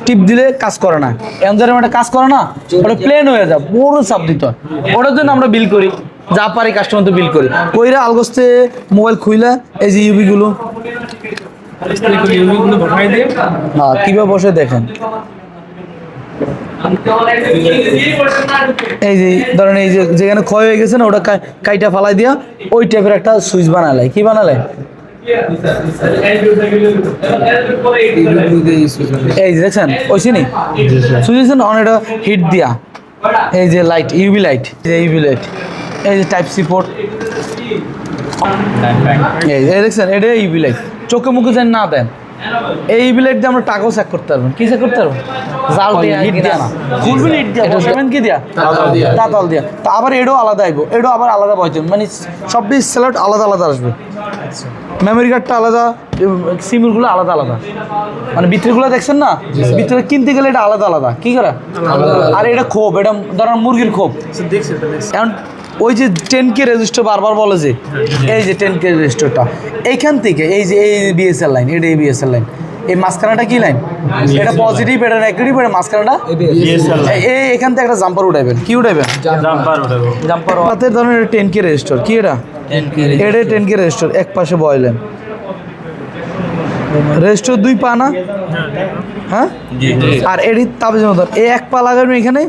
টিপ দিলে কাজ করে না, এখন যেরকম একটা কাজ করে না, ওটা প্লেন হয়ে যায়, বড় চাপ দিতে হয়। ওটার জন্য আমরা বিল করি, যা পারি কাস্টমার তো বিল করি। কইরা আলগোস্তে মোবাইল খুইলা এই যে ইউবিগুলো হ্যাঁ কিভাবে বসে দেখেন। এই যে ধরেন এই যে যেখানে ক্ষয় হয়ে গেছে না, ওটা কাইটা ফালাই দিয়া ওই টাইপের একটা সুইচ বানালাই। কি বানালাই? এই যে দেখছেন ওইছি নি সুইচ অন, এটা হিট দিয়া এই যে light, UV light, UV light, এই যে টাইপ সি পোর্ট, এই দেখছেন এটা ইউবি লাইট। চোখে মুখে যেন না দেন, এই ইউবি লাইট দিয়ে আমরা টাকাও চেক করতে পারবেন। কি চেক করতে পারবেন? জাল দিয়ে, হিট দিয়া না, ফুলফিল হিট দিয়া। কি দিয়া? তাতাল দিয়া। তা আবার এটাও আলাদা আইব, এটাও আবার আলাদা বয়জন, মানে সব স্যালাড আলাদা আলাদা আসবে। মেমোরি কার্ডটা আলাদা, সিমগুলো আলাদা আলাদা, মানে ভিতরেগুলো দেখছেন না, ভিতরে কিনতে গেলে এটা আলাদা আলাদা। কি করে? আর এটা খোপ, এটা ধরেন মুরগির খোপ। এখন ওই যে 10K রেজিস্টার বারবার বলে যে এই যে 10K রেজিস্টারটা এইখান থেকে এই যে এই বিএসএল লাইন, এটা এই বিএসএল লাইন, এই মাঝখানাটা কি লাইন? এটা পজিটিভ, এটা নেগেটিভ, এটা মাঝখানাটা এই এখান থেকে একটা জাম্পার উঠাইবেন। কি উঠাইবেন? জাম্পার হাতে ধরেন এটা 10K রেজিস্টার। কি এটা? এটা 10K রেজিস্টার। এক পাশে বয়লেন রেজিস্টার 2 পা না, হ্যাঁ, আর এটি তাপে যেমন এই এক পা লাগাবেন এখানে,